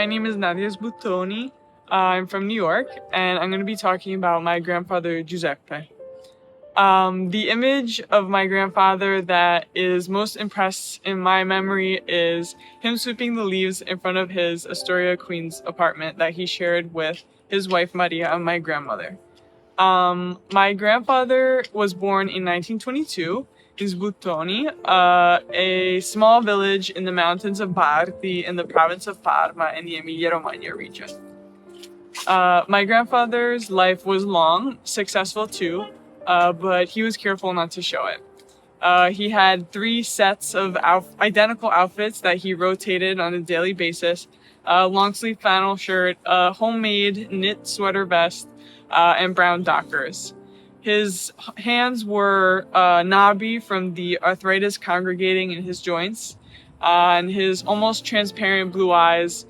name is Nadia Sbuttoni. I'm from New York, and I'm going to be talking about my grandfather, Giuseppe. The image of my grandfather that is most impressed in my memory is him sweeping the leaves in front of his Astoria, Queens apartment that he shared with his wife, Maria, and my grandmother. My grandfather was born in 1922 in Sbuttoni, a small village in the mountains of Bardi in the province of Parma in the Emilia-Romagna region. My grandfather's life was long, successful too, but he was careful not to show it. He had 3 sets of identical outfits that he rotated on a daily basis: long sleeve flannel shirt, a homemade knit sweater vest, and brown dockers. His hands were knobby from the arthritis congregating in his joints, and his almost transparent blue eyes,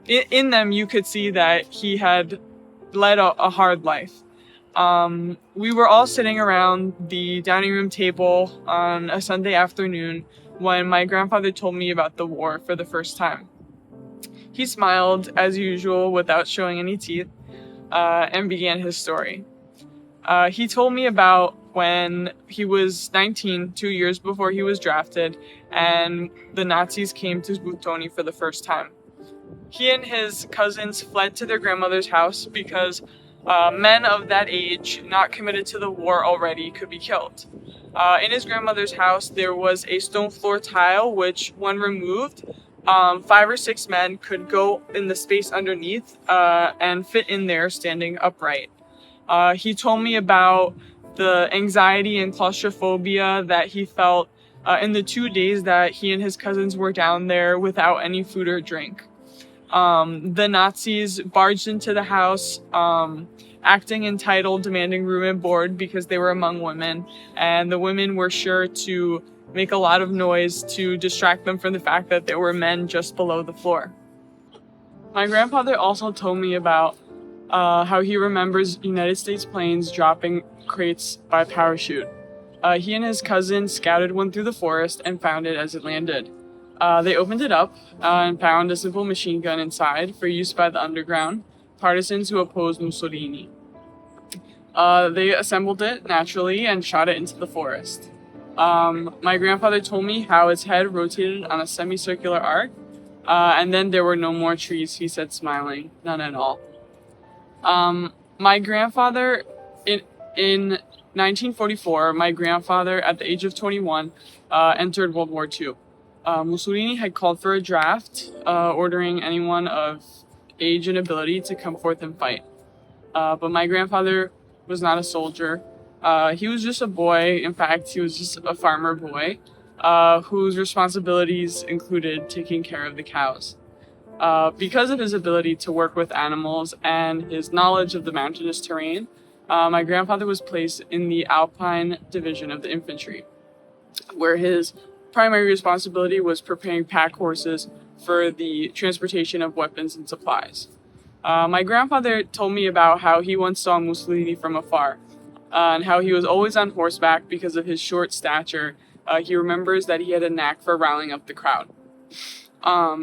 in them you could see that he had led a hard life. We were all sitting around the dining room table on a Sunday afternoon when my grandfather told me about the war for the first time. He smiled, as usual, without showing any teeth, and began his story. He told me about when he was 19, 2 years before he was drafted, and the Nazis came to Sbuttoni for the first time. He and his cousins fled to their grandmother's house because men of that age, not committed to the war already, could be killed. In his grandmother's house, there was a stone floor tile, which, when removed, 5 or 6 men could go in the space underneath and fit in there standing upright. He told me about the anxiety and claustrophobia that he felt in the 2 days that he and his cousins were down there without any food or drink. The Nazis barged into the house, acting entitled, demanding room and board because they were among women, and the women were sure to make a lot of noise to distract them from the fact that there were men just below the floor. My grandfather also told me about how he remembers United States planes dropping crates by parachute. He and his cousin scouted one through the forest and found it as it landed. They opened it up and found a simple machine gun inside for use by the underground partisans who opposed Mussolini. They assembled it naturally and shot it into the forest. My grandfather told me how its head rotated on a semicircular arc, and then there were no more trees, he said, smiling. None at all. My grandfather, in 1944, my grandfather, at the age of 21, entered World War II. Mussolini had called for a draft, ordering anyone of age and ability to come forth and fight. But my grandfather was not a soldier. He was just a boy. In fact, he was just a farmer boy, whose responsibilities included taking care of the cows. Because of his ability to work with animals and his knowledge of the mountainous terrain, my grandfather was placed in the Alpine Division of the infantry, where his primary responsibility was preparing pack horses for the transportation of weapons and supplies. My grandfather told me about how he once saw Mussolini from afar, and how he was always on horseback because of his short stature. He remembers that he had a knack for riling up the crowd.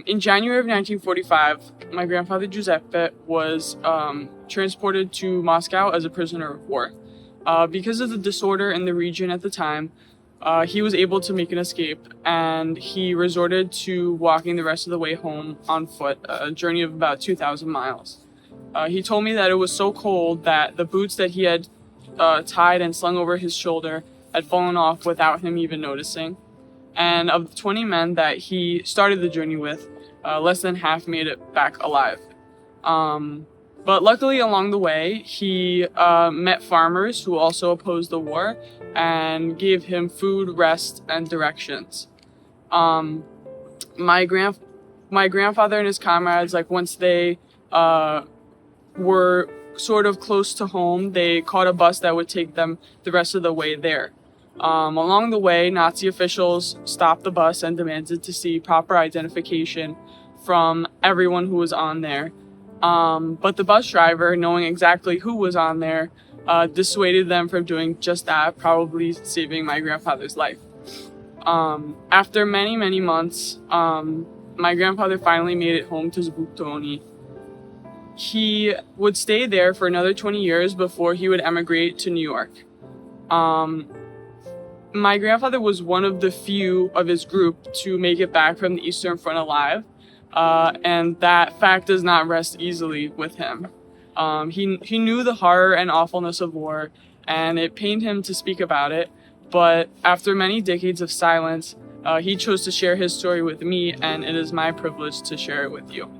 In January of 1945, my grandfather Giuseppe was transported to Moscow as a prisoner of war. Because of the disorder in the region at the time, he was able to make an escape, and he resorted to walking the rest of the way home on foot, a journey of about 2,000 miles. He told me that it was so cold that the boots that he had tied and slung over his shoulder had fallen off without him even noticing. And of the 20 men that he started the journey with, less than half made it back alive. But luckily along the way, he met farmers who also opposed the war and gave him food, rest, and directions. My grandfather and his comrades, like once they were sort of close to home, they caught a bus that would take them the rest of the way there. Along the way, Nazi officials stopped the bus and demanded to see proper identification from everyone who was on there. But the bus driver, knowing exactly who was on there, dissuaded them from doing just that, probably saving my grandfather's life. After many, many months, my grandfather finally made it home to Sbuttoni. He would stay there for another 20 years before he would emigrate to New York. My grandfather was one of the few of his group to make it back from the Eastern Front alive, and that fact does not rest easily with him. He knew the horror and awfulness of war, and it pained him to speak about it, but after many decades of silence, he chose to share his story with me, and it is my privilege to share it with you.